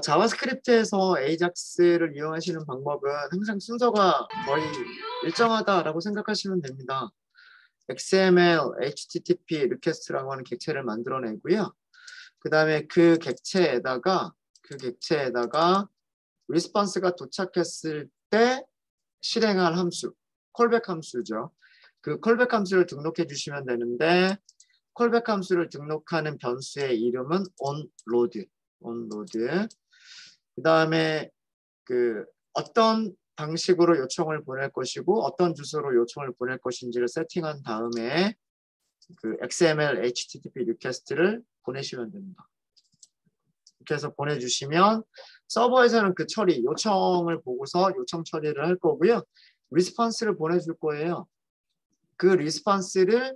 자바스크립트에서 AJAX를 이용하시는 방법은 항상 순서가 거의 일정하다라고 생각하시면 됩니다. XML, HTTP 리퀘스트라고 하는 객체를 만들어내고요. 그 다음에 그 객체에다가 리스폰스가 도착했을 때 실행할 함수, 콜백 함수죠. 그 콜백 함수를 등록해 주시면 되는데 콜백 함수를 등록하는 변수의 이름은 onload. 그 다음에 어떤 방식으로 요청을 보낼 것이고 어떤 주소로 요청을 보낼 것인지를 세팅한 다음에 그 XML, HTTP 리퀘스트를 보내시면 됩니다. 이렇게 해서 보내주시면 서버에서는 그 처리, 요청을 보고서 요청 처리를 할 거고요. 리스폰스를 보내줄 거예요. 그 리스폰스를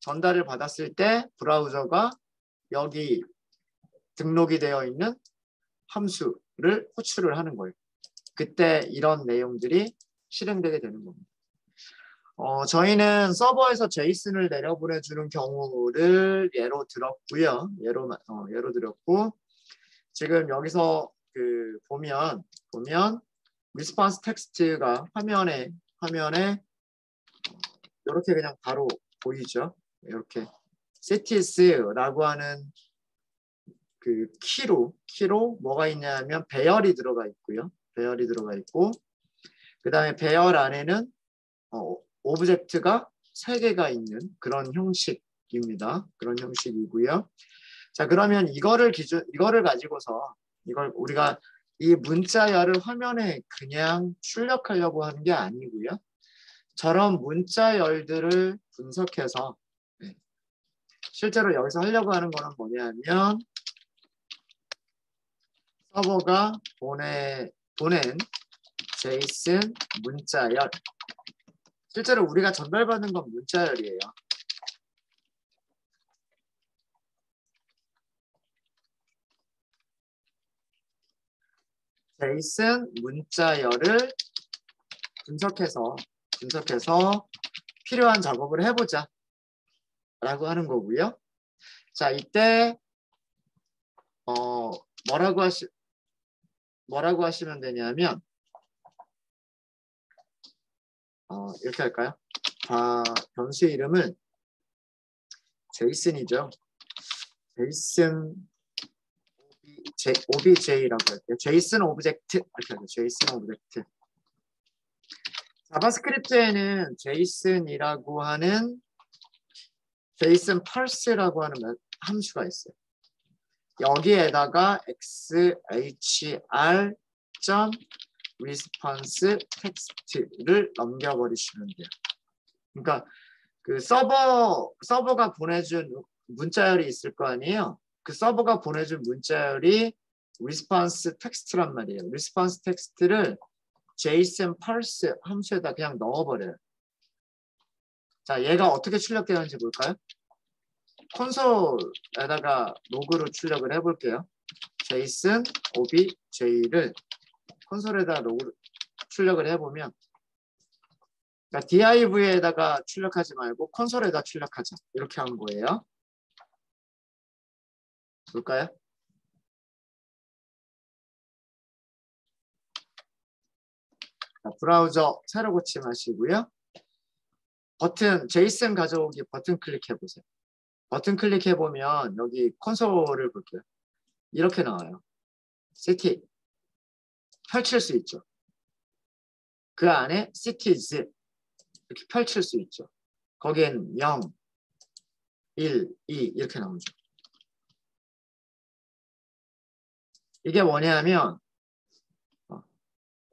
전달을 받았을 때 브라우저가 여기 등록이 되어 있는 함수를 호출을 하는 거예요. 그때 이런 내용들이 실행되게 되는 겁니다. 저희는 서버에서 제이슨을 내려보내주는 경우를 예로 들었고요. 예로 들었고 지금 여기서 보면 리스폰스 텍스트가 화면에 이렇게 그냥 바로 보이죠. 이렇게 cities라고 하는 그 키로 뭐가 있냐면 배열이 들어가 있고요. 배열이 들어가 있고 그 다음에 배열 안에는 오브젝트가 3개가 있는 그런 형식입니다. 그런 형식이고요. 자, 그러면 이거를 가지고서 우리가 이 문자열을 화면에 그냥 출력하려고 하는 게 아니고요. 저런 문자열들을 분석해서 실제로 여기서 하려고 하는 거는 뭐냐면 서버가 보낸 제이슨 문자열. 실제로 우리가 전달받는 건 문자열이에요. 제이슨 문자열을 분석해서 필요한 작업을 해보자 라고 하는 거고요. 자, 이때 뭐라고 하시면 되냐면 이렇게 할까요? 변수 이름은 제이슨이죠. 제이슨 OBJ라고 할게요. 제이슨 오브젝트 이렇게 하죠. 제이슨 오브젝트. 자바스크립트에는 제이슨이라고 하는 제이슨 parse라고 하는 함수가 있어요. 여기에다가 xhr.response 텍스트를 넘겨버리시면 돼요. 그러니까 그 서버가 보내준 문자열이 있을 거 아니에요. 그 서버가 보내준 문자열이 response 텍스트란 말이에요. response 텍스트를 JSON parse 함수에다 그냥 넣어버려요. 자, 얘가 어떻게 출력되는지 볼까요? 콘솔에다가 로그로 출력을 해볼게요. JSON OBJ를 콘솔에다 로그로 출력을 해보면 그러니까 div에다가 출력하지 말고 콘솔에다 출력하자. 이렇게 한 거예요. 볼까요? 자, 브라우저 새로 고침하시고요. 버튼, 제이슨 가져오기 버튼 클릭해보세요. 버튼 클릭해보면 여기 콘솔을 볼게요. 이렇게 나와요. city. 펼칠 수 있죠. 그 안에 cities 이렇게 펼칠 수 있죠. 거기엔 0, 1, 2 이렇게 나오죠. 이게 뭐냐면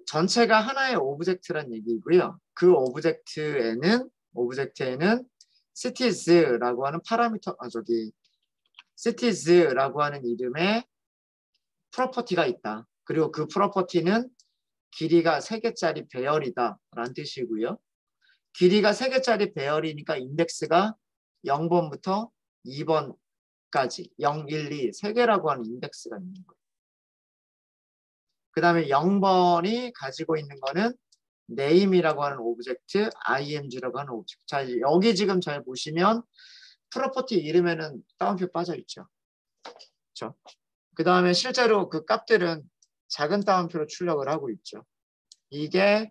전체가 하나의 오브젝트란 얘기고요. 그 오브젝트에는 cities라고 하는 cities라고 하는 이름의 프로퍼티가 있다. 그리고 그 프로퍼티는 길이가 3개짜리 배열이다 라는 뜻이고요. 길이가 3개짜리 배열이니까 인덱스가 0번부터 2번까지 0, 1, 2, 3개라고 하는 인덱스가 있는 거예요. 그 다음에 0번이 가지고 있는 거는 name이라고 하는 오브젝트, img라고 하는 오브젝트. 자, 여기 지금 잘 보시면 프로퍼티 이름에는 따옴표 빠져 있죠. 그렇죠? 그 다음에 실제로 그 값들은 작은 따옴표로 출력을 하고 있죠. 이게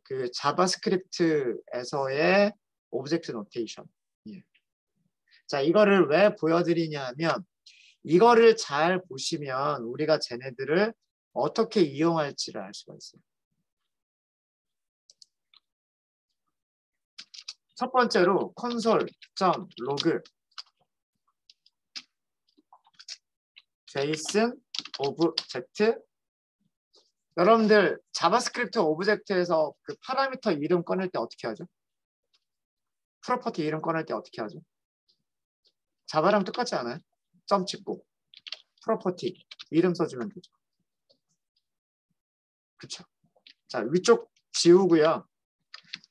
그 자바스크립트에서의 오브젝트 노테이션. 예. 자, 이거를 왜 보여드리냐 하면 이거를 잘 보시면 우리가 쟤네들을 어떻게 이용할지를 알 수가 있어요. 첫 번째로 console.log JSON 오브젝트. 여러분들 자바스크립트 오브젝트에서 그 파라미터 이름 꺼낼 때 어떻게 하죠? 프로퍼티 이름 꺼낼 때 어떻게 하죠? 자바랑 똑같지 않아요? 점 찍고 프로퍼티 이름 써주면 되죠. 그렇죠. 자, 위쪽 지우고요.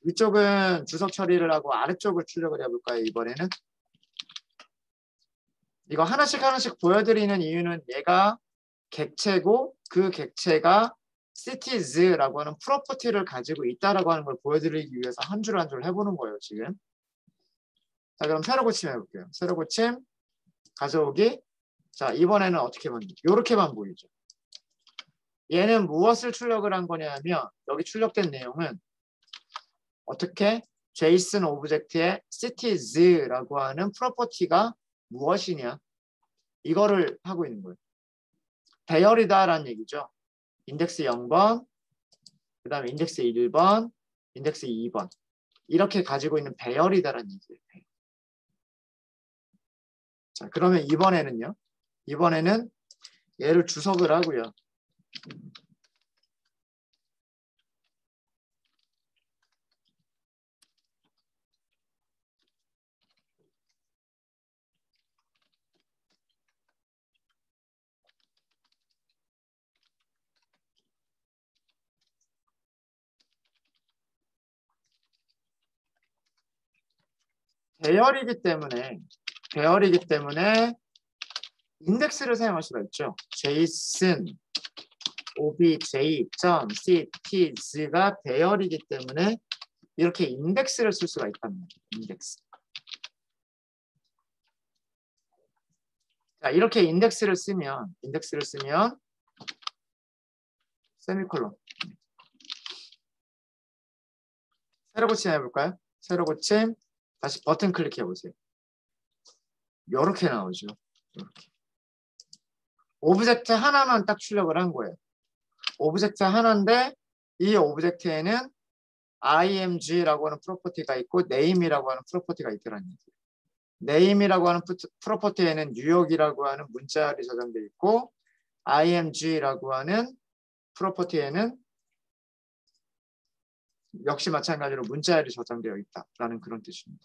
위쪽은 주석 처리를 하고 아래쪽을 출력을 해볼까요? 이번에는 이거 하나씩 하나씩 보여드리는 이유는 얘가 객체고 그 객체가 cities라고 하는 프로퍼티를 가지고 있다라고 하는 걸 보여드리기 위해서 한 줄 한 줄 해보는 거예요, 지금. 자, 그럼 세로 고침 해볼게요. 세로 고침 가져오기. 자, 이번에는 어떻게 만들죠? 이렇게만 보이죠. 얘는 무엇을 출력을 한 거냐면 여기 출력된 내용은 어떻게 JSON 오브젝트의 cities라고 하는 프로퍼티가 무엇이냐 이거를 하고 있는 거예요. 배열이다라는 얘기죠. 인덱스 0번, 그 다음에 인덱스 1번, 인덱스 2번 이렇게 가지고 있는 배열이다라는 얘기예요. 자, 그러면 이번에는요. 이번에는 얘를 주석을 하고요. 배열이기 때문에 인덱스를 사용할 수가 있죠. JSON obj.cities가 배열이기 때문에 이렇게 인덱스를 쓸 수가 있답니다. 인덱스. 자, 이렇게 인덱스를 쓰면 세미콜론. 세로 고침 해볼까요? 세로 고침 다시 버튼 클릭해 보세요. 이렇게 나오죠. 이렇게. 오브젝트 하나만 딱 출력을 한 거예요. 오브젝트 하나인데 이 오브젝트에는 img라고 하는 프로퍼티가 있고 name이라고 하는 프로퍼티가 있더라는 얘기예요. name이라고 하는 프로퍼티에는 뉴욕이라고 하는 문자열이 저장되어 있고 img라고 하는 프로퍼티에는 역시 마찬가지로 문자열이 저장되어 있다라는 그런 뜻입니다.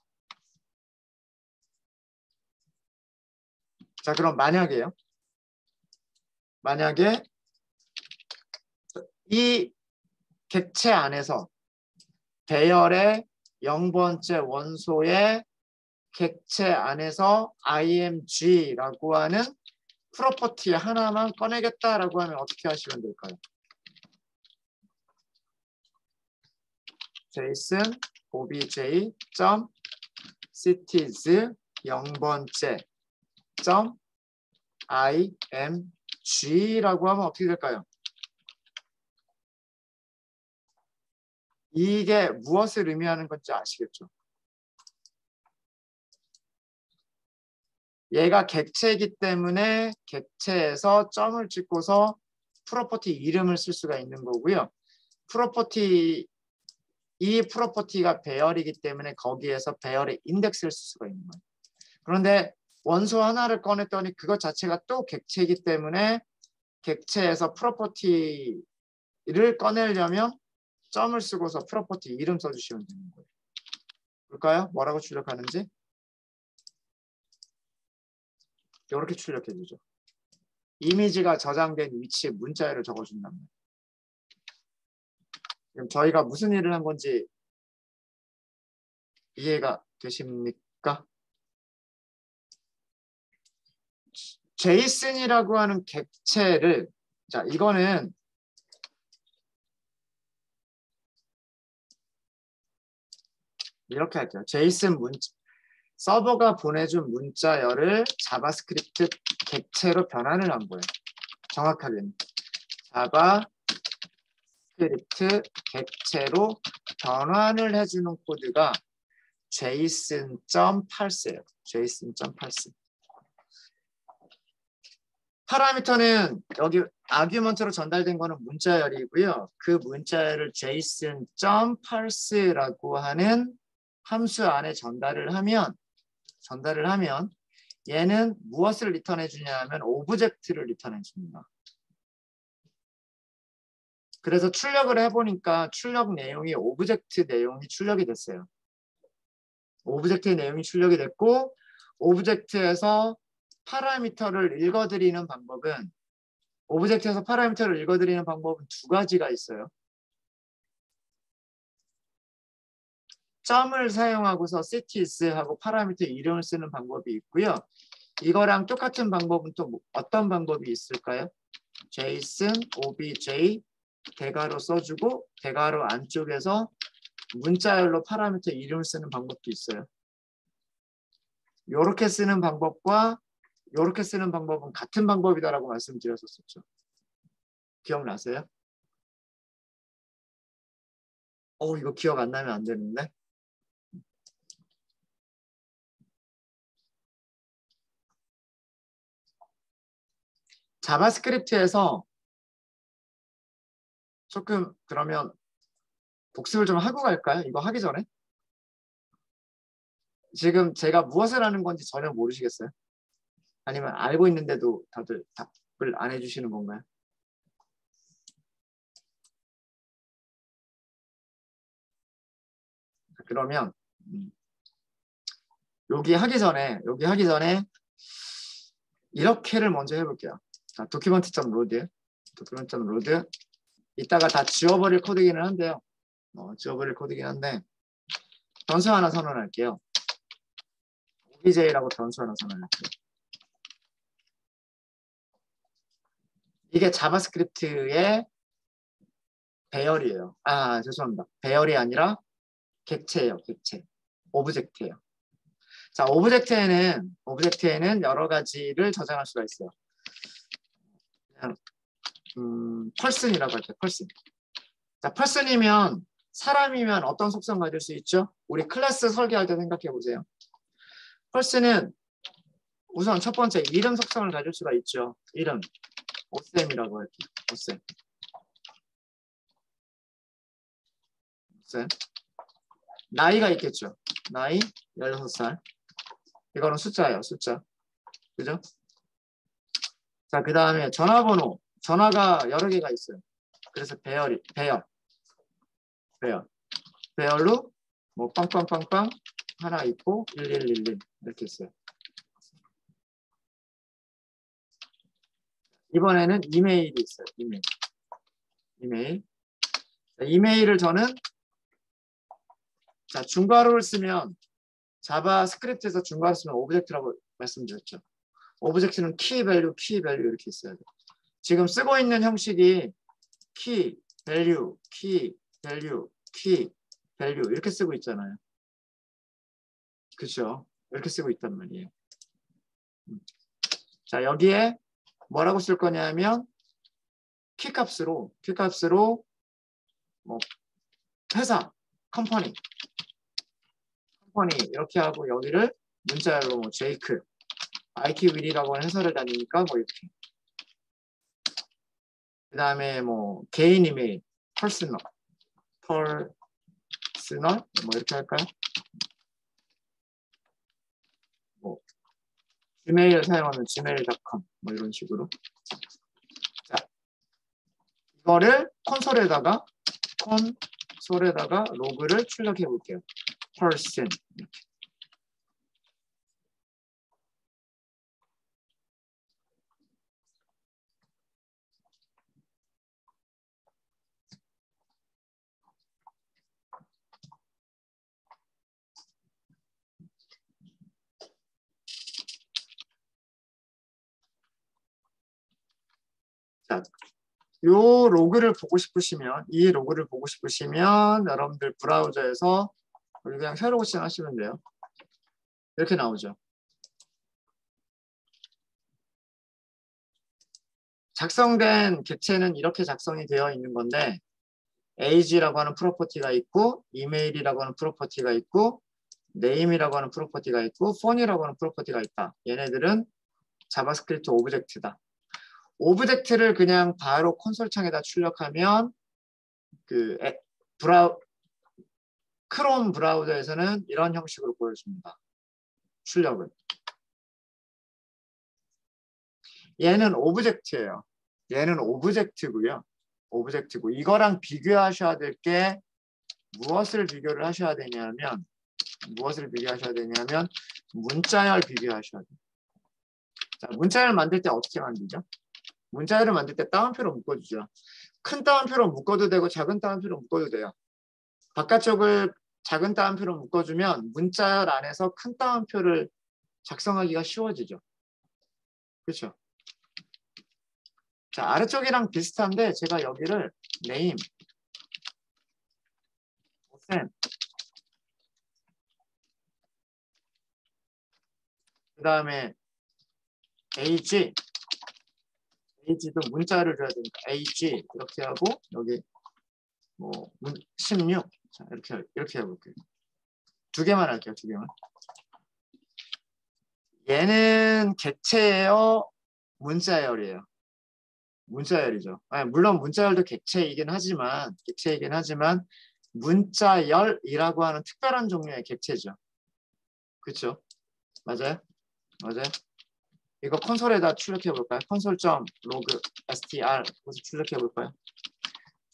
자, 그럼 만약에 이 객체 안에서 배열의 0번째 원소의 객체 안에서 img라고 하는 프로퍼티 하나만 꺼내겠다라고 하면 어떻게 하시면 될까요? JSON obj.cities 0번째 .img라고 하면 어떻게 될까요? 이게 무엇을 의미하는 건지 아시겠죠? 얘가 객체이기 때문에 객체에서 점을 찍고서 프로퍼티 이름을 쓸 수가 있는 거고요. 이 프로퍼티가 배열이기 때문에 거기에서 배열의 인덱스를 쓸 수가 있는 거예요. 그런데 원소 하나를 꺼냈더니 그것 자체가 또 객체이기 때문에 객체에서 프로퍼티를 꺼내려면 점을 쓰고서 프로퍼티 이름 써주시면 되는 거예요. 볼까요? 뭐라고 출력하는지? 이렇게 출력해주죠. 이미지가 저장된 위치에 문자열을 적어준단 말이에요. 그럼 저희가 무슨 일을 한 건지 이해가 되십니까? 제이슨이라고 하는 객체를 자 이거는 이렇게 할게요. 제이슨 서버가 보내준 문자열을 자바스크립트 객체로 변환을 한 거예요. 정확하게는 자바스크립트 객체로 변환을 해주는 코드가 JSON.parse예요. JSON.parse. 파라미터는 여기 아규먼트로 전달된 거는 문자열이고요. 그 문자열을 JSON.parse라고 하는 함수 안에 전달을 하면 얘는 무엇을 리턴해 주냐 하면 오브젝트를 리턴해 줍니다. 그래서 출력을 해보니까 출력 내용이 오브젝트 내용이 출력이 됐어요. 오브젝트의 내용이 출력이 됐고 오브젝트에서 파라미터를 읽어드리는 방법은 오브젝트에서 파라미터를 읽어드리는 방법은 두 가지가 있어요. 점을 사용하고서 cities하고 파라미터 이름을 쓰는 방법이 있고요. 이거랑 똑같은 방법은 또 어떤 방법이 있을까요? JSON, OBJ 대괄호 써주고 대괄호 안쪽에서 문자열로 파라미터 이름을 쓰는 방법도 있어요. 이렇게 쓰는 방법과 이렇게 쓰는 방법은 같은 방법이다라고 말씀드렸었죠. 기억나세요? 이거 기억 안 나면 안 되는데. 자바스크립트에서 조금 그러면 복습을 좀 하고 갈까요? 이거 하기 전에? 지금 제가 무엇을 하는 건지 전혀 모르시겠어요? 아니면 알고 있는데도 다들 답을 안 해주시는 건가요? 그러면 여기 하기 전에 이렇게를 먼저 해볼게요. 자, document.load 이따가 다 지워버릴 코드기는 한데요. 지워버릴 코드긴 한데 변수 하나 선언할게요. OBJ라고 변수 하나 선언할게요. 이게 자바스크립트의 배열이에요. 죄송합니다. 배열이 아니라 객체예요. 객체. 오브젝트예요. 자, 오브젝트에는 여러 가지를 저장할 수가 있어요. 그냥 person이라고 할게요. person. 자, person이면 사람이면 어떤 속성 가질 수 있죠? 우리 클래스 설계할 때 생각해 보세요. person은 우선 첫 번째 이름 속성을 가질 수가 있죠. 이름. 오쌤이라고 할게요. 오쌤. 나이가 있겠죠. 나이 16살. 이거는 숫자예요. 숫자. 그죠? 자, 그 다음에 전화번호. 전화가 여러 개가 있어요. 그래서 배열로 뭐 빵빵빵빵 하나 있고 1111 이렇게 있어요. 이번에는 이메일이 있어요. 이메일. 자, 이메일을 저는 자, 중괄호를 쓰면 자바스크립트에서 중괄호 쓰면 오브젝트라고 말씀드렸죠. 오브젝트는 키 밸류 이렇게 있어야 돼요. 지금 쓰고 있는 형식이 키 밸류 이렇게 쓰고 있잖아요. 그렇죠? 이렇게 쓰고 있단 말이에요. 자, 여기에 뭐라고 쓸 거냐면 키 값으로 뭐 회사 컴퍼니 이렇게 하고 여기를 문자열로 뭐 제이크 IQ 윌이라고 하는 회사를 다니니까 뭐 이렇게. 그 다음에 뭐 개인 이메일 퍼스널 뭐 이렇게 할까요? 뭐 지메일 사용하면 gmail.com 뭐 이런 식으로. 자, 이거를 콘솔에다가 로그를 출력해 볼게요. person 이렇게. 자, 이 로그를 보고 싶으시면 여러분들 브라우저에서 그냥 새로 호칭하시면 돼요. 이렇게 나오죠. 작성된 객체는 이렇게 작성이 되어 있는 건데 age라고 하는 프로퍼티가 있고 이메일이라고 하는 프로퍼티가 있고 name이라고 하는 프로퍼티가 있고 phone이라고 하는 프로퍼티가 있다. 얘네들은 자바스크립트 오브젝트다. 오브젝트를 그냥 바로 콘솔 창에다 출력하면 그 크롬 브라우저에서는 이런 형식으로 보여줍니다. 출력을. 얘는 오브젝트예요. 얘는 오브젝트고요. 오브젝트고 이거랑 비교하셔야 될 게 무엇을 비교를 하셔야 되냐면 문자열 비교하셔야 돼요. 자, 문자열 만들 때 어떻게 만들죠? 문자열을 만들 때 따옴표로 묶어주죠. 큰 따옴표로 묶어도 되고 작은 따옴표로 묶어도 돼요. 바깥쪽을 작은 따옴표로 묶어주면 문자열 안에서 큰 따옴표를 작성하기가 쉬워지죠. 그렇죠? 자, 아래쪽이랑 비슷한데 제가 여기를 name, 그 다음에 age도 문자를 줘야 되니까 ag 이렇게 하고 여기 뭐 16 자, 이렇게 해볼게요. 두 개만 할게요. 두 개만. 얘는 객체예요. 문자열이에요. 문자열이죠. 아니, 물론 문자열도 객체이긴 하지만 문자열이라고 하는 특별한 종류의 객체죠. 그렇죠? 맞아요? 맞아요? 이거 콘솔에다 출력해 볼까요? console.log str 그래서 출력해 볼까요?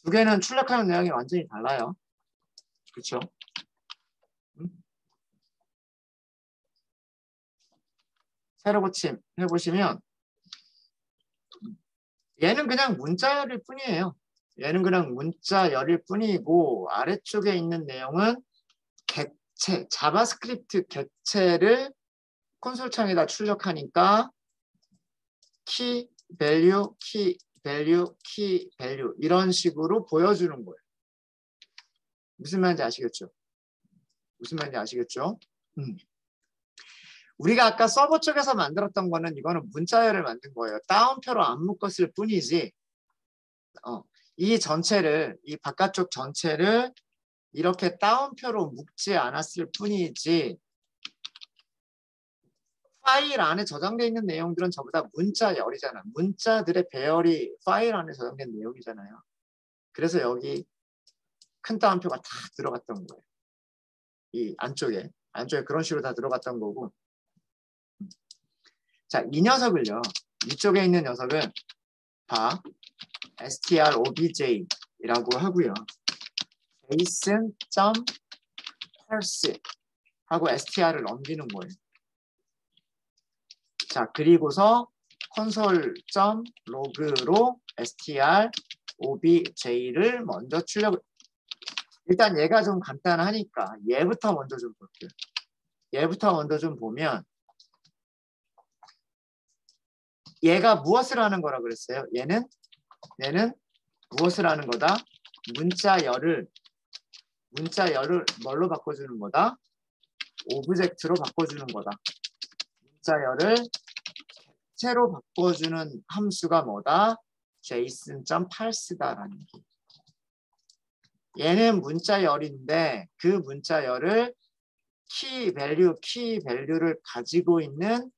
두 개는 출력하는 내용이 완전히 달라요. 그렇죠? 새로 고침 해보시면 얘는 그냥 문자열일 뿐이에요. 얘는 그냥 문자열일 뿐이고 아래쪽에 있는 내용은 객체, 자바스크립트 객체를 콘솔 창에다 출력하니까 키, 밸류, 키, 밸류, 키, 밸류 이런 식으로 보여주는 거예요. 무슨 말인지 아시겠죠? 무슨 말인지 아시겠죠? 우리가 아까 서버 쪽에서 만들었던 거는 이거는 문자열을 만든 거예요. 따옴표로 안 묶었을 뿐이지 이 전체를 이 바깥쪽 전체를 이렇게 따옴표로 묶지 않았을 뿐이지 파일 안에 저장되어 있는 내용들은 전부 다 문자열이잖아. 문자들의 배열이 파일 안에 저장된 내용이잖아요. 그래서 여기 큰 따옴표가 다 들어갔던 거예요. 이 안쪽에 그런 식으로 다 들어갔던 거고. 자, 이 녀석을요. 위쪽에 있는 녀석은 다 strobj라고 하고요. json.parse 하고 str을 넘기는 거예요. 자, 그리고서 console.log로 strobj를 먼저 출력을. 일단 얘가 좀 간단하니까 얘부터 먼저 좀 볼게요. 얘부터 먼저 좀 보면 얘가 무엇을 하는 거라 그랬어요? 얘는 무엇을 하는 거다? 문자열을 뭘로 바꿔주는 거다? 오브젝트로 바꿔주는 거다. 문자열을 객체로 바꿔주는 함수가 뭐다? json.parse다라는 게. 얘는 문자열인데 그 문자열을 키 밸류를 가지고 있는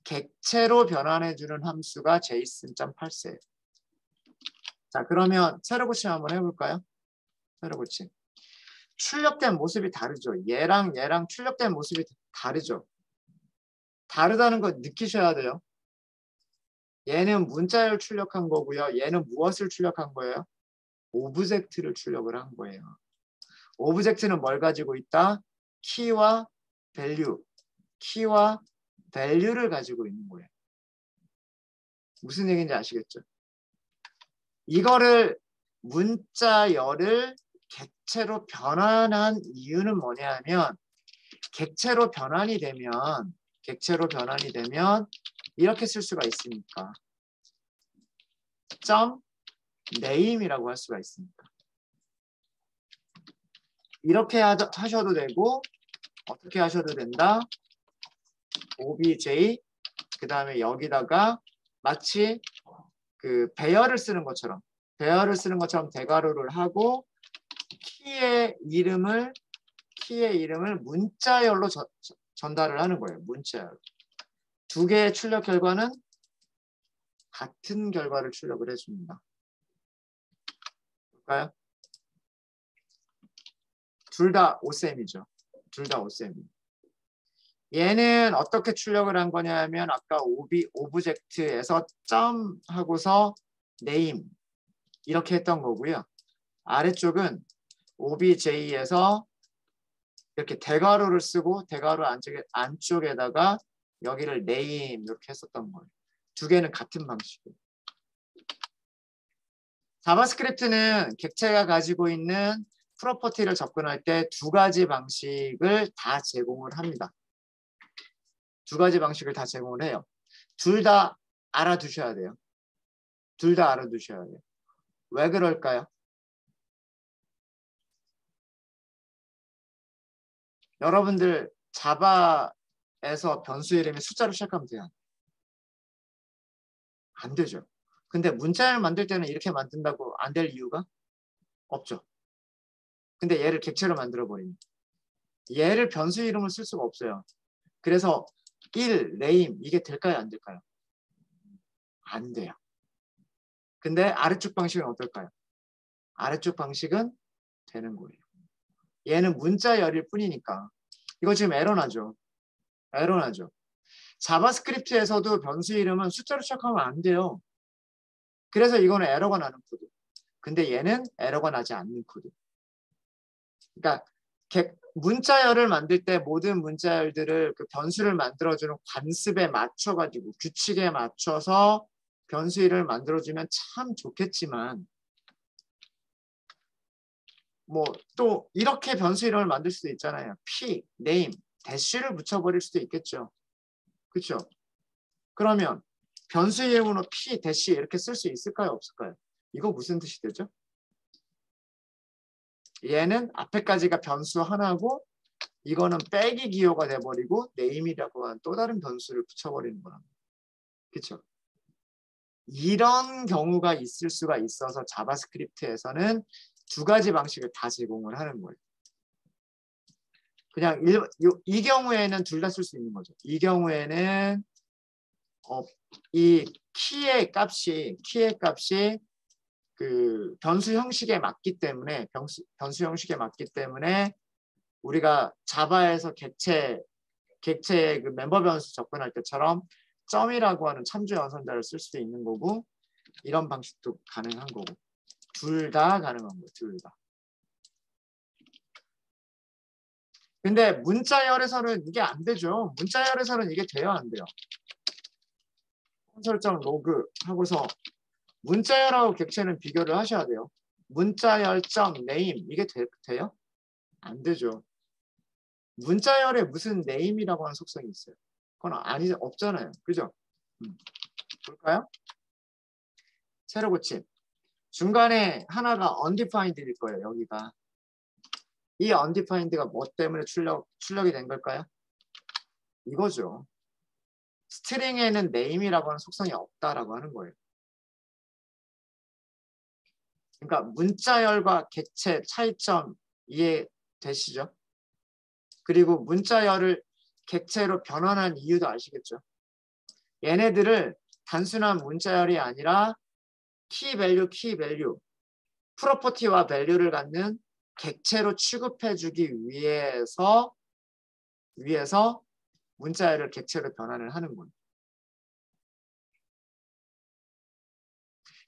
객체로 변환해주는 함수가 json.parse예요. 자, 그러면 새로 고침 한번 해볼까요? 새로 고침. 출력된 모습이 다르죠. 얘랑 출력된 모습이 다르죠. 다르다는 거 느끼셔야 돼요. 얘는 문자열 출력한 거고요. 얘는 무엇을 출력한 거예요? 오브젝트를 출력을 한 거예요. 오브젝트는 뭘 가지고 있다? 키와 밸류를 가지고 있는 거예요. 무슨 얘기인지 아시겠죠? 이거를 문자열을 객체로 변환한 이유는 뭐냐 하면 객체로 변환이 되면 이렇게 쓸 수가 있으니까 name이라고 할 수가 있으니까 이렇게 하셔도 되고 어떻게 하셔도 된다. obj 그 다음에 여기다가 마치 그 배열을 쓰는 것처럼 대괄호를 하고 키의 이름을 문자열로 전달을 하는 거예요. 문자열. 두 개의 출력 결과는 같은 결과를 출력을 해줍니다. 볼까요? 둘 다 오셈이죠. 둘 다 오셈. 얘는 어떻게 출력을 한 거냐면 아까 오브젝트에서 점 하고서 네임 이렇게 했던 거고요. 아래쪽은 obj에서 이렇게 대괄호를 쓰고 대괄호 안쪽에다가 여기를 name 이렇게 했었던 거예요. 두 개는 같은 방식이에요. 자바스크립트는 객체가 가지고 있는 프로퍼티를 접근할 때 두 가지 방식을 다 제공을 합니다. 두 가지 방식을 다 제공을 해요. 둘 다 알아두셔야 돼요. 둘 다 알아두셔야 돼요. 왜 그럴까요? 여러분들 자바에서 변수 이름이 숫자로 시작하면 돼요? 안 되죠. 근데 문자를 만들 때는 이렇게 만든다고 안 될 이유가 없죠. 근데 얘를 객체로 만들어 버립니다. 얘를 변수 이름을 쓸 수가 없어요. 그래서 1, name 이게 될까요? 안 될까요? 안 돼요. 근데 아래쪽 방식은 어떨까요? 아래쪽 방식은 되는 거예요. 얘는 문자열일 뿐이니까. 이거 지금 에러나죠. 에러나죠. 자바스크립트에서도 변수 이름은 숫자로 시작하면 안 돼요. 그래서 이거는 에러가 나는 코드. 근데 얘는 에러가 나지 않는 코드. 그러니까 문자열을 만들 때 모든 문자열들을 그 변수를 만들어주는 관습에 맞춰가지고 규칙에 맞춰서 변수 이름을 만들어주면 참 좋겠지만 뭐 또 이렇게 변수 이름을 만들 수도 있잖아요. p, name, 대쉬를 붙여버릴 수도 있겠죠. 그렇죠? 그러면 변수 이름으로 p, 대쉬 이렇게 쓸 수 있을까요? 없을까요? 이거 무슨 뜻이 되죠? 얘는 앞에까지가 변수 하나고 이거는 빼기 기호가 돼버리고 name이라고 하는 또 다른 변수를 붙여버리는 거랍니다. 그렇죠? 이런 경우가 있을 수가 있어서 자바스크립트에서는 두 가지 방식을 다 제공을 하는 거예요. 그냥 이 경우에는 둘 다 쓸 수 있는 거죠. 이 경우에는 이 키의 값이 그 변수 형식에 맞기 때문에 변수 형식에 맞기 때문에 우리가 자바에서 객체의 그 멤버 변수 접근할 때처럼 점이라고 하는 참조 연산자를 쓸 수도 있는 거고 이런 방식도 가능한 거고 둘 다 가능한 거예요. 둘 다. 근데 문자열에서는 이게 안 되죠. 문자열에서는 이게 돼요, 안 돼요? 설정 로그 하고서 문자열하고 객체는 비교를 하셔야 돼요. 문자열점 name 이게 돼요? 안 되죠. 문자열에 무슨 name이라고 하는 속성이 있어요? 그건 없잖아요. 그죠? 볼까요? 새로 고침. 중간에 하나가 undefined일 거예요. 여기가. 이 undefined가 뭐 때문에 출력이 된 걸까요? 이거죠. 스트링에는 name이라고 하는 속성이 없다라고 하는 거예요. 그러니까 문자열과 객체 차이점 이해되시죠? 그리고 문자열을 객체로 변환한 이유도 아시겠죠? 얘네들을 단순한 문자열이 아니라 키 밸류 프로퍼티와 밸류를 갖는 객체로 취급해주기 위해서 문자열을 객체로 변환을 하는 거예요.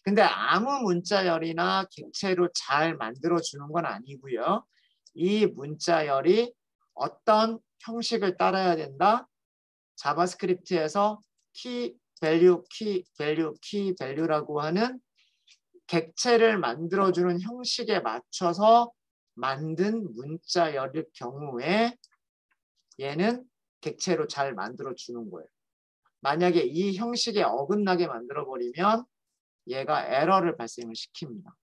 근데 아무 문자열이나 객체로 잘 만들어주는 건 아니고요. 이 문자열이 어떤 형식을 따라야 된다? 자바스크립트에서 키 밸류라고 하는 객체를 만들어주는 형식에 맞춰서 만든 문자열일 경우에 얘는 객체로 잘 만들어주는 거예요. 만약에 이 형식에 어긋나게 만들어버리면 얘가 에러를 발생을 시킵니다.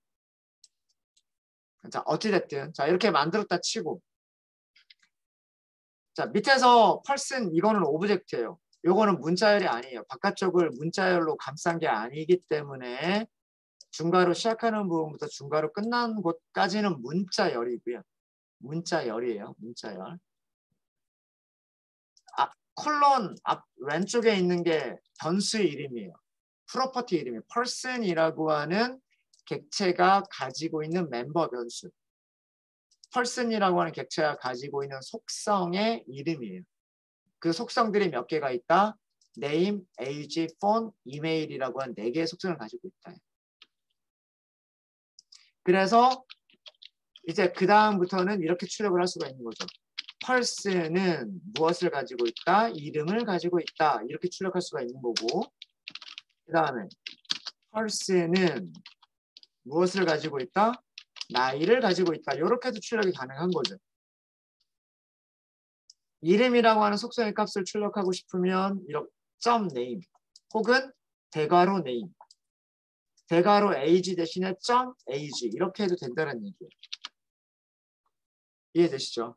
자, 어찌됐든 자 이렇게 만들었다 치고 자 밑에서 펄슨 이거는 오브젝트예요. 요거는 문자열이 아니에요. 바깥쪽을 문자열로 감싼 게 아니기 때문에 중괄호 시작하는 부분부터 중괄호 끝나는 곳까지는 문자열이고요. 문자열이에요. 문자열. 콜론 앞 왼쪽에 있는 게 변수의 이름이에요. 프로퍼티 이름이에요. person이라고 하는 객체가 가지고 있는 멤버 변수. person이라고 하는 객체가 가지고 있는 속성의 이름이에요. 그 속성들이 몇 개가 있다? name, age, phone, email이라고 하는 4개의 속성을 가지고 있다. 그래서 이제 그 다음부터는 이렇게 출력을 할 수가 있는 거죠. person은 무엇을 가지고 있다? 이름을 가지고 있다. 이렇게 출력할 수가 있는 거고, 그 다음에 person은 무엇을 가지고 있다? 나이를 가지고 있다. 이렇게도 출력이 가능한 거죠. 이름이라고 하는 속성의 값을 출력하고 싶으면 이렇게 .name 혹은 대괄호 name, 대괄호 age 대신에 .age 이렇게 해도 된다는 얘기예요. 이해되시죠?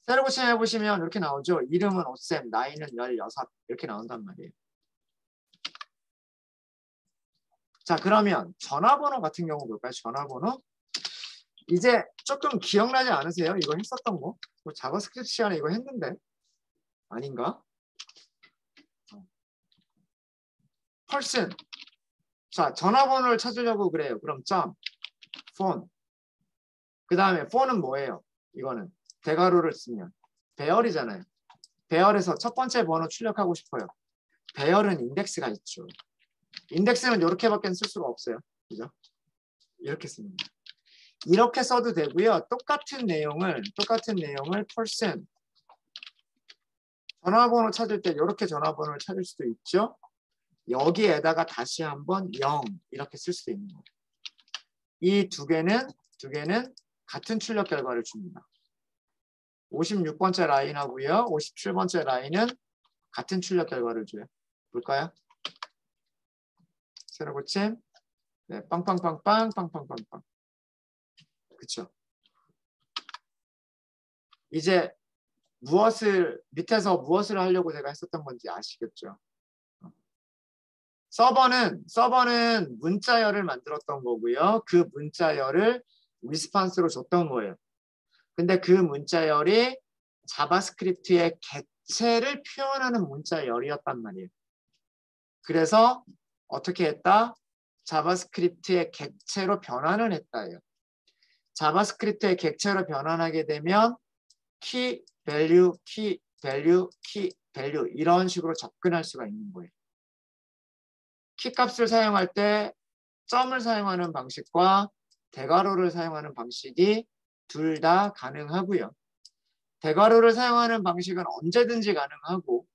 새로 고침해 보시면 이렇게 나오죠. 이름은 오쌤, 나이는 16 이렇게 나온단 말이에요. 자, 그러면 전화번호 같은 경우 볼까요? 전화번호. 이제 조금 기억나지 않으세요? 이거 했었던 거? 뭐 자바스크립트 시간에 이거 했는데 아닌가? person. 자, 전화번호를 찾으려고 그래요. 그럼 phone. 그 다음에 phone은 뭐예요? 이거는 대괄호를 쓰면 배열이잖아요. 배열에서 첫 번째 번호 출력하고 싶어요. 배열은 인덱스가 있죠. 인덱스는 이렇게밖에 쓸 수가 없어요. 그죠? 이렇게 씁니다. 이렇게 써도 되고요. 똑같은 내용을 person 전화번호 찾을 때 이렇게 전화번호를 찾을 수도 있죠. 여기에다가 다시 한번 0 이렇게 쓸 수도 있는 거예요. 이 두 개는 같은 출력 결과를 줍니다. 56번째 라인하고요. 57번째 라인은 같은 출력 결과를 줘요. 볼까요? 새로 고침. 네, 빵빵빵빵 빵빵빵빵. 그쵸? 이제 밑에서 무엇을 하려고 제가 했었던 건지 아시겠죠? 서버는 문자열을 만들었던 거고요. 그 문자열을 리스판스로 줬던 거예요. 근데 그 문자열이 자바스크립트의 객체를 표현하는 문자열이었단 말이에요. 그래서 어떻게 했다? 자바스크립트의 객체로 변환을 했다예요. 자바스크립트의 객체로 변환하게 되면 키, 밸류, 키, 밸류, 키, 밸류 이런 식으로 접근할 수가 있는 거예요. 키 값을 사용할 때 점을 사용하는 방식과 대괄호를 사용하는 방식이 둘 다 가능하고요. 대괄호를 사용하는 방식은 언제든지 가능하고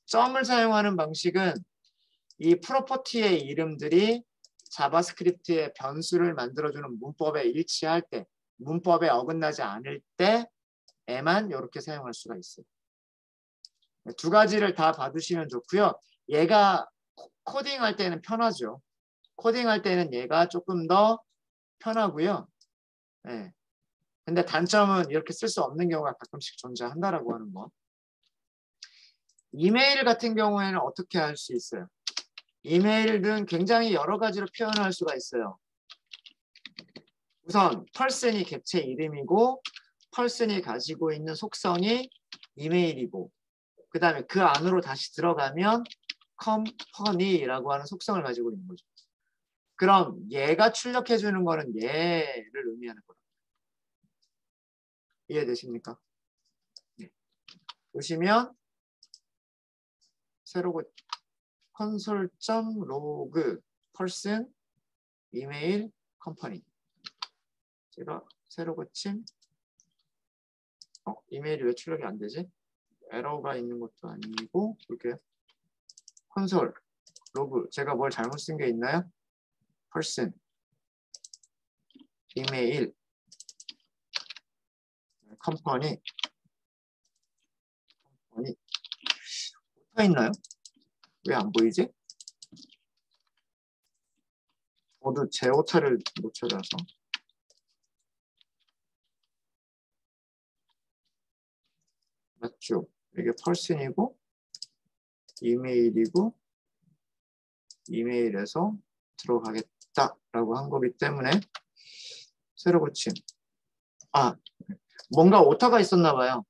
점을 사용하는 방식은 이 프로퍼티의 이름들이 자바스크립트의 변수를 만들어주는 문법에 일치할 때, 문법에 어긋나지 않을 때에만 이렇게 사용할 수가 있어요. 두 가지를 다 받으시면 좋고요. 얘가 코딩할 때는 편하죠. 코딩할 때는 얘가 조금 더 편하고요. 네. 근데 단점은 이렇게 쓸 수 없는 경우가 가끔씩 존재한다라고 하는 거. 이메일 같은 경우에는 어떻게 할 수 있어요? 이메일은 굉장히 여러 가지로 표현할 수가 있어요. 우선 person이 객체 이름이고 person이 가지고 있는 속성이 이메일이고 그 다음에 그 안으로 다시 들어가면 company라고 하는 속성을 가지고 있는 거죠. 그럼 얘가 출력해 주는 거는 얘를 의미하는 거예요. 이해되십니까? 네. 보시면 새로 console.log person 이메일 컴퍼니 제가 새로 고침 이메일이 왜 출력이 안 되지? 에러가 있는 것도 아니고 볼게요. 콘솔 로그 제가 뭘 잘못 쓴 게 있나요? person 이메일 컴퍼니 붙어 있나요? 왜 안 보이지? 모두 제 오타를 못 찾아서 맞죠? 이게 person이고 이메일이고 이메일에서 들어가겠다라고 한 거기 때문에 새로 고침. 뭔가 오타가 있었나 봐요.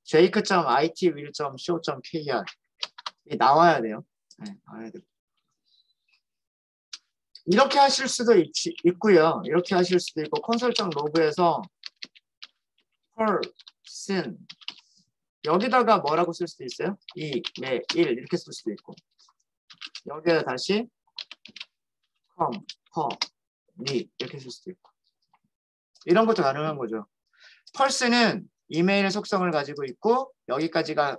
jake.itwill.co.kr 나와야 돼요. 네, 나와야 돼요. 이렇게 하실 수도 있고요. 이렇게 하실 수도 있고 콘솔장 로그에서 person 여기다가 뭐라고 쓸 수도 있어요? 이메일 이렇게 쓸 수도 있고 여기에 다시 컴퍼니 이렇게 쓸 수도 있고 이런 것도 가능한 거죠. person은 이메일의 속성을 가지고 있고 여기까지가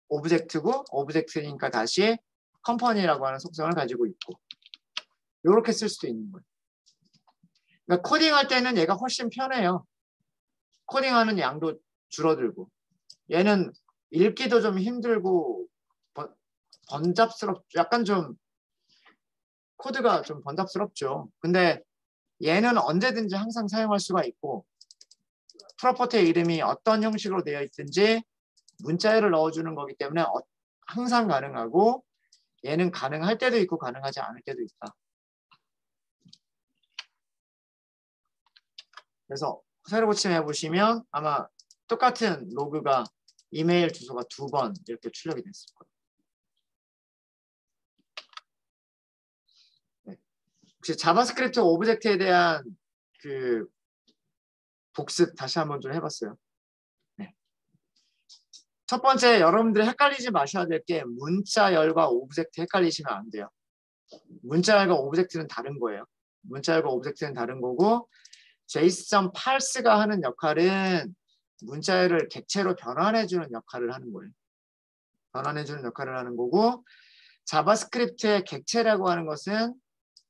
오브젝트고 오브젝트니까 다시 컴퍼니라고 하는 속성을 가지고 있고 이렇게 쓸 수도 있는 거예요. 그러니까 코딩할 때는 얘가 훨씬 편해요. 코딩하는 양도 줄어들고 얘는 읽기도 좀 힘들고 약간 좀 코드가 좀 번잡스럽죠. 근데 얘는 언제든지 항상 사용할 수가 있고 프로퍼티의 이름이 어떤 형식으로 되어 있든지 문자열을 넣어주는 거기 때문에 항상 가능하고 얘는 가능할 때도 있고 가능하지 않을 때도 있다. 그래서 새로 고침해 보시면 아마 똑같은 로그가 이메일 주소가 2번 이렇게 출력이 됐을 거예요. 네. 혹시 자바스크립트 오브젝트에 대한 그 복습 다시 한번 좀 해봤어요. 네. 첫 번째 여러분들이 헷갈리지 마셔야 될 게 문자열과 오브젝트 헷갈리시면 안 돼요. 문자열과 오브젝트는 다른 거예요. 문자열과 오브젝트는 다른 거고 JSON-parse가 하는 역할은 문자열을 객체로 변환해주는 역할을 하는 거예요. 변환해주는 역할을 하는 거고 자바스크립트의 객체라고 하는 것은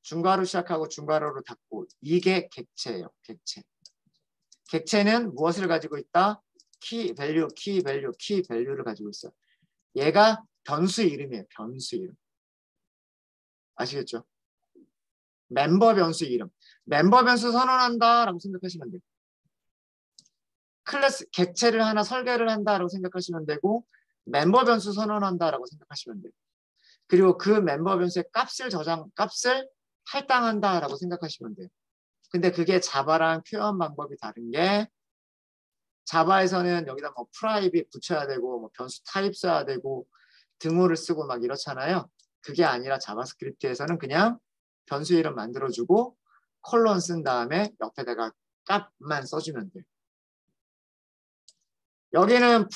중괄호 시작하고 중괄호로 닫고 이게 객체예요. 객체. 객체는 무엇을 가지고 있다? 키 밸류, 키 밸류, 키 밸류를 가지고 있어요. 얘가 변수 이름이에요. 변수 이름. 아시겠죠? 멤버 변수 이름. 멤버 변수 선언한다라고 생각하시면 돼요. 클래스 객체를 하나 설계를 한다라고 생각하시면 되고 멤버 변수 선언한다라고 생각하시면 돼요. 그리고 그 멤버 변수의 값을 할당한다라고 생각하시면 돼요. 근데 그게 자바랑 표현 방법이 다른 게 자바에서는 여기다 뭐 프라이빗 붙여야 되고 뭐 변수 타입 써야 되고 등호를 쓰고 막 이렇잖아요. 그게 아니라 자바스크립트에서는 그냥 변수 이름 만들어주고 콜론 쓴 다음에 옆에다가 값만 써주면 돼요. 여기는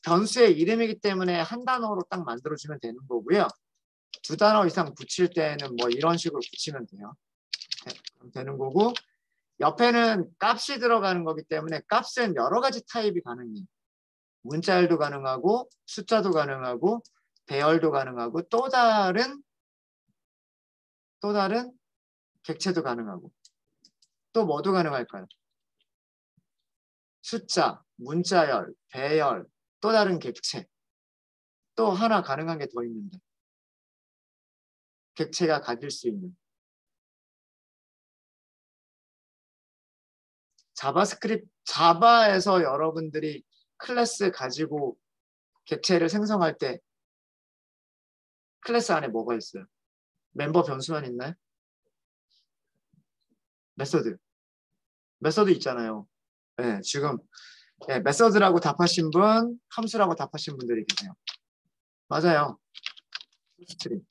변수의 이름이기 때문에 한 단어로 딱 만들어주면 되는 거고요. 2단어 이상 붙일 때는 뭐 이런 식으로 붙이면 돼요. 그럼 되는 거고 옆에는 값이 들어가는 거기 때문에 값은 여러 가지 타입이 가능해요. 문자열도 가능하고 숫자도 가능하고 배열도 가능하고 또 다른 객체도 가능하고 또 뭐도 가능할까요? 숫자, 문자열, 배열, 또 다른 객체 또 하나 가능한 게 더 있는데 객체가 가질 수 있는 자바에서 여러분들이 클래스 가지고 객체를 생성할 때 클래스 안에 뭐가 있어요? 멤버 변수만 있나요? 메서드 있잖아요. 네, 지금 네, 메서드라고 답하신 분, 함수라고 답하신 분들이 계세요. 맞아요. 스트림,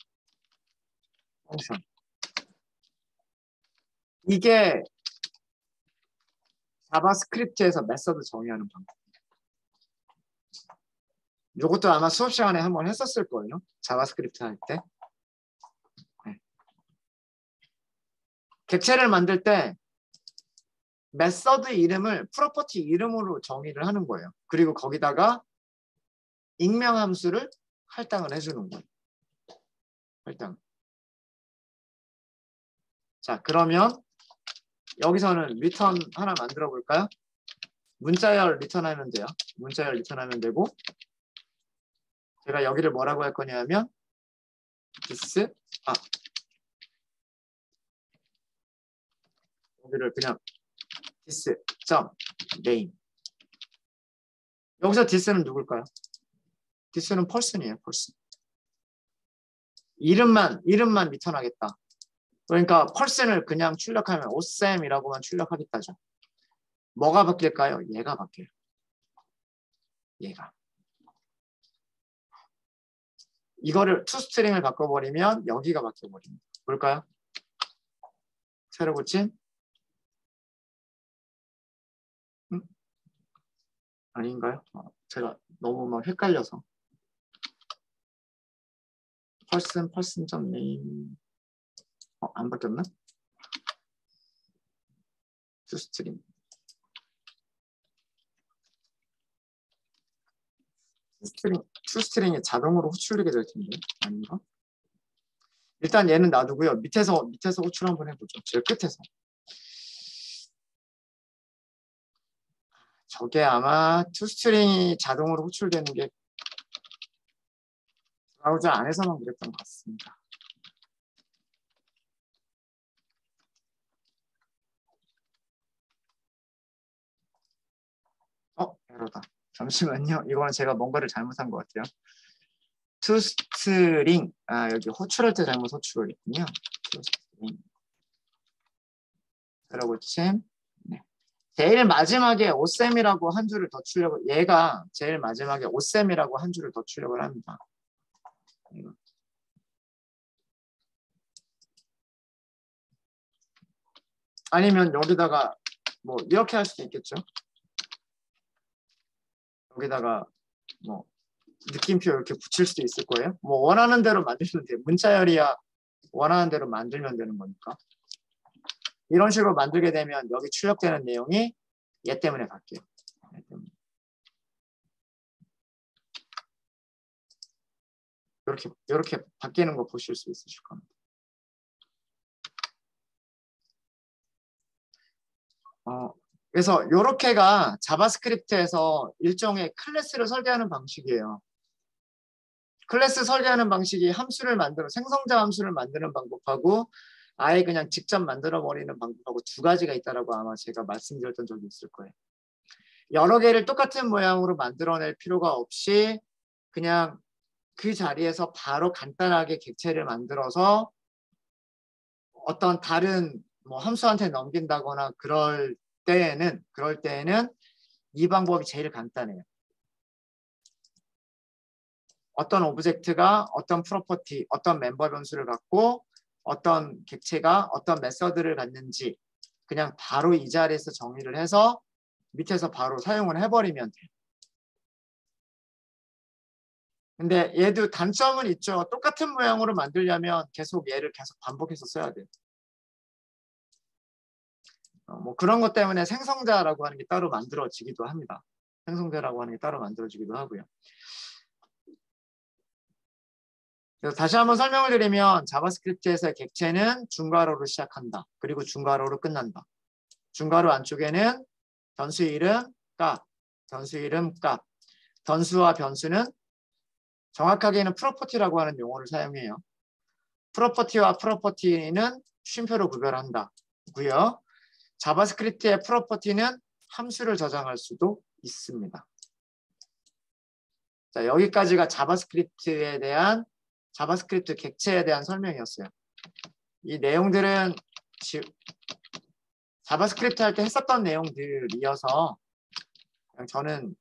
펑션. 이게 자바스크립트에서 메서드 정의하는 방법. 이것도 아마 수업 시간에 한번 했었을 거예요. 자바스크립트 할 때. 네. 객체를 만들 때 메서드 이름을 프로퍼티 이름으로 정의를 하는 거예요. 그리고 거기다가 익명 함수를 할당을 해주는 거예요. 할당. 자, 그러면 여기서는 리턴 하나 만들어 볼까요? 문자열 리턴하면 돼요. 문자열 리턴하면 되고 제가 여기를 뭐라고 할 거냐면 this 여기를 그냥 this.name 여기서 this는 누굴까요? this는 person이에요. person. 이름만 리턴하겠다. 그러니까 person을 그냥 출력하면 오쌤이라고만 출력하겠다죠. 뭐가 바뀔까요? 얘가 바뀌어요. 얘가. 이거를 toString을 바꿔버리면 여기가 바뀌어버립니다. 볼까요? 새로 고침? 아닌가요? 제가 너무 막 헷갈려서. person.name 안 바뀌었나? toString. toString이 자동으로 호출되게 될 텐데 아닌가? 일단 얘는 놔두고요. 밑에서 호출 한번 해보죠. 제일 끝에서. 저게 아마 toString이 자동으로 호출되는 게 브라우저 안에서만 그랬던 것 같습니다. 에러다. 잠시만요. 이거는 제가 뭔가를 잘못한 것 같아요. toString. 여기 호출할 때 잘못 호출을 했군요. toString. 새로 고침. 네. 제일 마지막에 오쌤이라고 한 줄을 더 출력을, 얘가 제일 마지막에 오쌤이라고 한 줄을 더 출력을 합니다. 아니면 여기다가 뭐 이렇게 할 수도 있겠죠. 여기다가 뭐 느낌표 이렇게 붙일 수도 있을 거예요. 뭐 원하는 대로 만들면 돼요. 문자열이야 원하는 대로 만들면 되는 거니까. 이런 식으로 만들게 되면 여기 출력되는 내용이 얘 때문에 바뀌어요. 얘 때문에. 이렇게 바뀌는 거 보실 수 있으실 겁니다. 그래서 이렇게가 자바스크립트에서 일종의 클래스를 설계하는 방식이에요. 클래스 설계하는 방식이 생성자 함수를 만드는 방법하고 아예 그냥 직접 만들어 버리는 방법하고 두 가지가 있다라고 아마 제가 말씀드렸던 적이 있을 거예요. 여러 개를 똑같은 모양으로 만들어낼 필요가 없이 그냥 그 자리에서 바로 간단하게 객체를 만들어서 어떤 다른 뭐 함수한테 넘긴다거나 그럴 때에는 이 방법이 제일 간단해요. 어떤 오브젝트가 어떤 프로퍼티, 어떤 멤버 변수를 갖고 어떤 객체가 어떤 메서드를 갖는지 그냥 바로 이 자리에서 정의를 해서 밑에서 바로 사용을 해버리면 돼요. 근데 얘도 단점은 있죠. 똑같은 모양으로 만들려면 얘를 계속 반복해서 써야 돼요. 뭐 그런 것 때문에 생성자라고 하는 게 따로 만들어지기도 합니다. 생성자라고 하는 게 따로 만들어지기도 하고요. 그래서 다시 한번 설명을 드리면 자바스크립트에서의 객체는 중괄호로 시작한다. 그리고 중괄호로 끝난다. 중괄호 안쪽에는 변수 이름 값, 변수와 변수는 정확하게는 프로퍼티라고 하는 용어를 사용해요. 프로퍼티와 프로퍼티는 쉼표로 구별한다고요. 자바스크립트의 프로퍼티는 함수를 저장할 수도 있습니다. 자, 여기까지가 자바스크립트 객체에 대한 설명이었어요. 이 내용들은 자바스크립트 할 때 했었던 내용들이어서 그냥 저는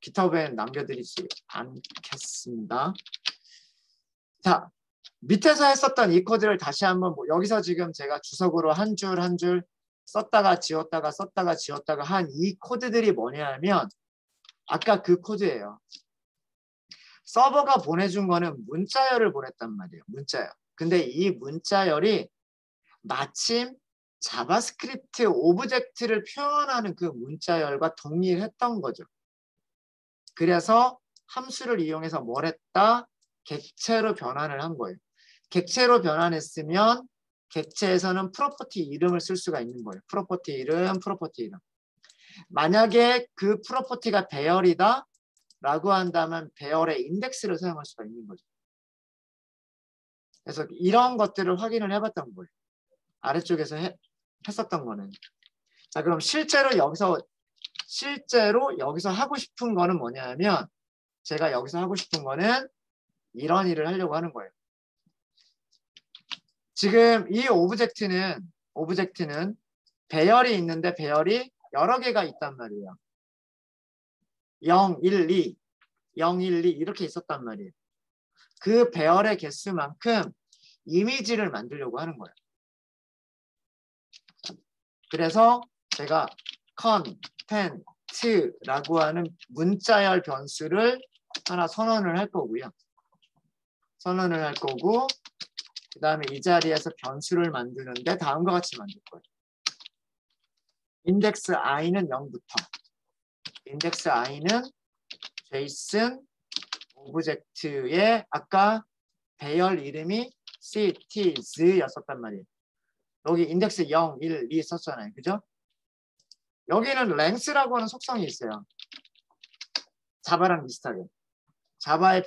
GitHub에 남겨드리지 않겠습니다. 자, 밑에서 했었던 이 코드를 다시 한번 여기서 지금 제가 주석으로 한 줄 한 줄 썼다가 지웠다가 한 이 코드들이 뭐냐면 아까 그 코드예요. 서버가 보내준 거는 문자열을 보냈단 말이에요. 문자열. 근데 이 문자열이 마침 자바스크립트 오브젝트를 표현하는 그 문자열과 동일했던 거죠. 그래서 함수를 이용해서 뭘 했다? 객체로 변환을 한 거예요. 객체로 변환했으면 객체에서는 프로퍼티 이름을 쓸 수가 있는 거예요. 프로퍼티 이름. 만약에 그 프로퍼티가 배열이다 라고 한다면 배열의 인덱스를 사용할 수가 있는 거죠. 그래서 이런 것들을 확인을 해봤던 거예요. 아래쪽에서 했었던 거는. 자, 그럼 실제로 여기서 하고 싶은 거는 뭐냐면 제가 여기서 하고 싶은 거는 이런 일을 하려고 하는 거예요. 지금 이 오브젝트는 배열이 있는데 배열이 여러 개가 있단 말이에요. 0, 1, 2, 0, 1, 2 이렇게 있었단 말이에요. 그 배열의 개수만큼 이미지를 만들려고 하는 거예요. 그래서 제가 content라고 하는 문자열 변수를 하나 선언을 할 거고요. 그 다음에 이 자리에서 변수를 만드는데 다음과 같이 만들 거예요. 인덱스 i는 0부터 인덱스 i는 JSON 오브젝트의 아까 배열 이름이 cities였었단 말이에요. 여기 인덱스 0, 1, 2 썼잖아요. 그죠? 여기는 length라고 하는 속성이 있어요. 자바랑 비슷하게. 자바의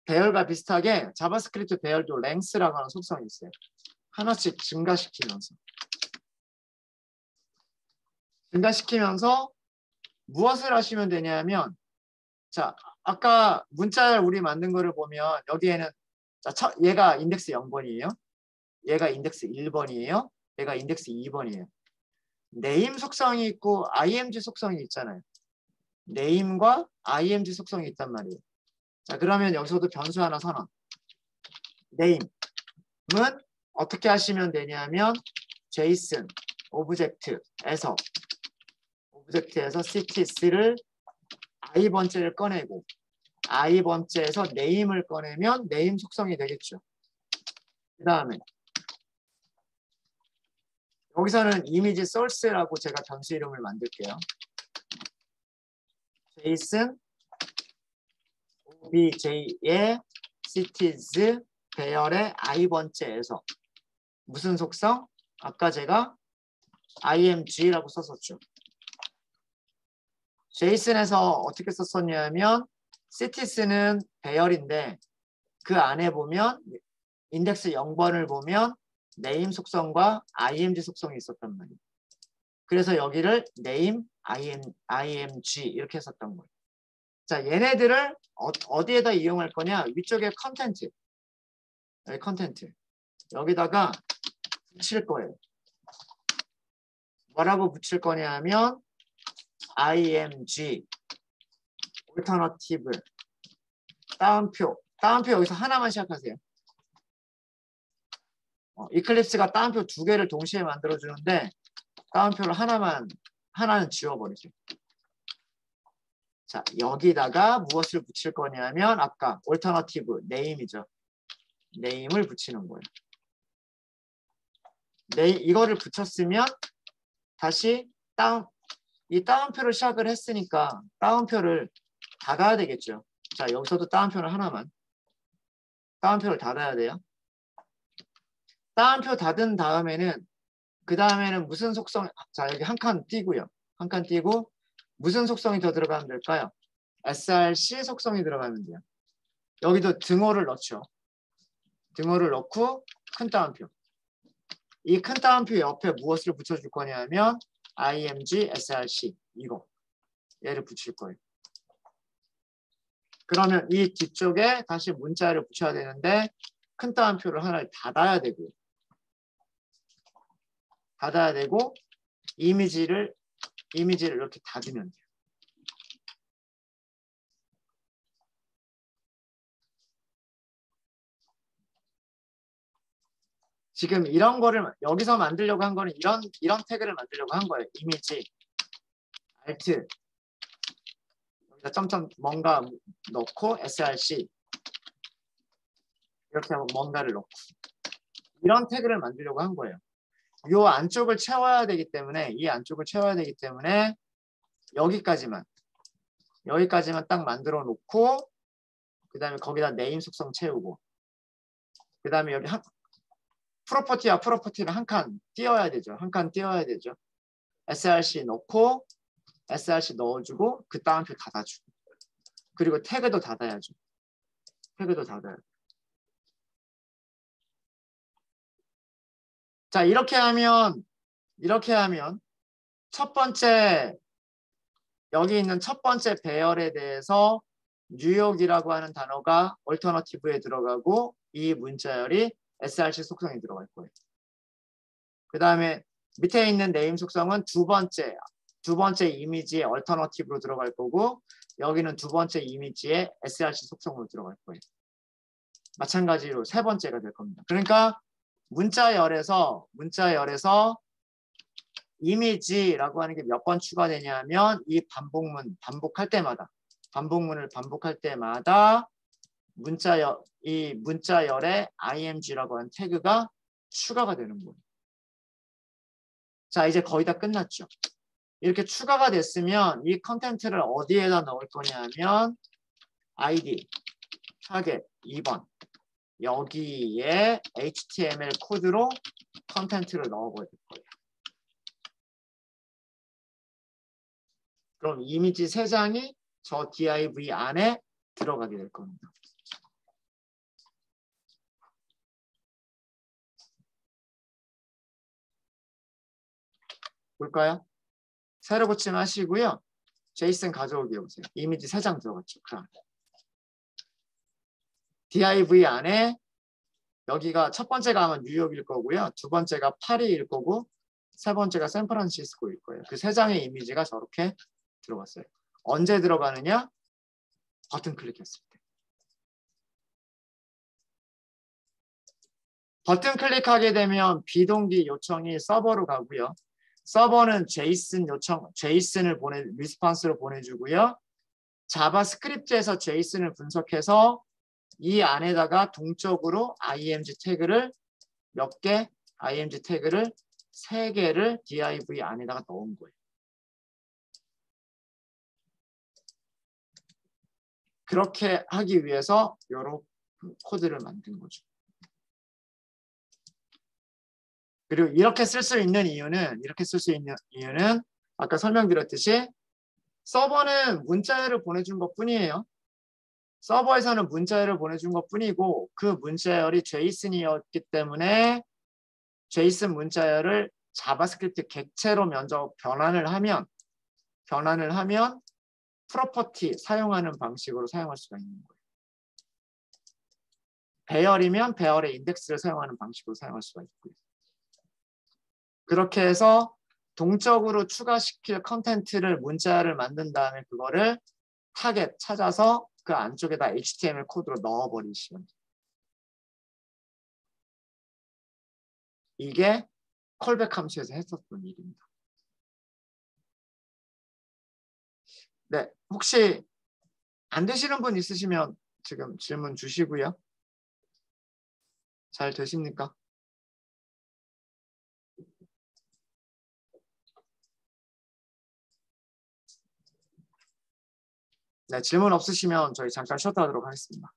배열과 비슷하게 자바스크립트 배열도 length라고 하는 속성이 있어요. 하나씩 증가시키면서 무엇을 하시면 되냐면 자, 아까 문자를 우리 만든 거를 보면 여기에는 자, 얘가 인덱스 0번이에요. 얘가 인덱스 1번이에요. 얘가 인덱스 2번이에요. 네임 속성이 있고 img 속성이 있잖아요. 네임과 img 속성이 있단 말이에요. 자, 그러면 여기서도 변수 하나 선언. 네임은 어떻게 하시면 되냐면 JSON 오브젝트에서 cities를 i번째를 꺼내고 i번째에서 네임을 꺼내면 네임 속성이 되겠죠. 그 다음에 여기서는 이미지 source라고 제가 변수 이름을 만들게요. JSON obj의 cities 배열의 i번째에서 무슨 속성? 아까 제가 img라고 썼었죠. JSON에서 어떻게 썼었냐면 cities는 배열인데 그 안에 보면 인덱스 0번을 보면 name 속성과 img 속성이 있었단 말이에요. 그래서 여기를 name, img 이렇게 했었던 거예요. 자, 얘네들을 어디에다 이용할 거냐? 위쪽에 컨텐트. 여기 컨텐트. 여기다가 붙일 거예요. 뭐라고 붙일 거냐 하면 img alternative 따옴표 여기서 하나만 시작하세요. 이클립스가 따옴표 두 개를 동시에 만들어주는데 따옴표를 하나는 지워버리죠. 자, 여기다가 무엇을 붙일 거냐면 아까 alternative name이죠. name을 붙이는 거예요. 이거를 붙였으면 다시 이 따옴표를 시작을 했으니까 따옴표를 닫아야 되겠죠. 자, 여기서도 따옴표를 하나만. 따옴표를 닫아야 돼요. 따옴표 닫은 다음에는 그 다음에는 무슨 속성, 자, 여기 한 칸 띄고요. 한 칸 띄고 무슨 속성이 더 들어가면 될까요? src 속성이 들어가면 돼요. 여기도 등호를 넣죠. 등호를 넣고 큰 따옴표. 이 큰 따옴표 옆에 무엇을 붙여줄 거냐면 img src 이거 얘를 붙일 거예요. 그러면 이 뒤쪽에 다시 문자를 붙여야 되는데 큰 따옴표를 하나를 닫아야 되고 이미지를 이렇게 닫으면 돼요. 지금 이런 거를 여기서 만들려고 한 거는 이런 태그를 만들려고 한 거예요. 이미지 alt 여기다 점점 뭔가 넣고 src 이렇게 하고 뭔가를 넣고 이런 태그를 만들려고 한 거예요. 이 안쪽을 채워야 되기 때문에 여기까지만 딱 만들어 놓고 그 다음에 거기다 네임 속성 채우고 그 다음에 여기 프로퍼티와 프로퍼티를 한 칸 띄워야 되죠. src 넣고 src 넣어주고 그 따옴표 닫아주고 그리고 태그도 닫아야죠. 자, 이렇게 하면 첫 번째 여기 있는 첫 번째 배열에 대해서 뉴욕이라고 하는 단어가 얼터너티브에 들어가고 이 문자열이 src 속성에 들어갈 거예요. 그 다음에 밑에 있는 네임 속성은 두 번째 이미지의 얼터너티브로 들어갈 거고 여기는 두 번째 이미지의 src 속성으로 들어갈 거예요. 마찬가지로 세 번째가 될 겁니다. 그러니까 문자열에서 이미지라고 하는 게 몇 번 추가되냐면 이 반복문을 반복할 때마다 이 문자열에 img라고 하는 태그가 추가가 되는 거예요. 자, 이제 거의 다 끝났죠. 이렇게 추가가 됐으면 이 컨텐츠를 어디에다 넣을 거냐면 id 타겟 2번 여기에 HTML 코드로 컨텐츠를 넣어버릴 거예요. 그럼 이미지 3장이 저 div 안에 들어가게 될 겁니다. 볼까요? 새로 고침하시고요. 제이슨 가져오게 해보세요. 이미지 3장 들어갔죠. 그럼 div 안에 여기가 첫 번째가 아마 뉴욕일 거고요. 두 번째가 파리일 거고 세 번째가 샌프란시스코일 거예요. 그 3장의 이미지가 저렇게 들어갔어요. 언제 들어가느냐? 버튼 클릭했을 때. 버튼 클릭하게 되면 비동기 요청이 서버로 가고요. 서버는 제이슨을 리스폰스로 보내주고요. 자바스크립트에서 제이슨을 분석해서 이 안에다가 동적으로 img 태그를 몇 개? img 태그를 3개를 div 안에다가 넣은 거예요. 그렇게 하기 위해서 이런 코드를 만든 거죠. 그리고 이렇게 쓸 수 있는 이유는 아까 설명드렸듯이 서버는 문자열을 보내준 것 뿐이에요. 서버에서는 문자열을 보내준 것 뿐이고 그 문자열이 제이슨이었기 때문에 제이슨 문자열을 자바스크립트 객체로 먼저 변환을 하면 프로퍼티 사용하는 방식으로 사용할 수가 있는 거예요. 배열이면 배열의 인덱스를 사용하는 방식으로 사용할 수가 있고요. 그렇게 해서 동적으로 추가시킬 컨텐츠를 문자열을 만든 다음에 그거를 타겟 찾아서 그 안쪽에다 HTML 코드로 넣어버리시면 돼요. 이게 콜백 함수에서 했었던 일입니다. 네, 혹시 안 되시는 분 있으시면 지금 질문 주시고요. 잘 되십니까? 네, 질문 없으시면 저희 잠깐 쉬었다 하도록 하겠습니다.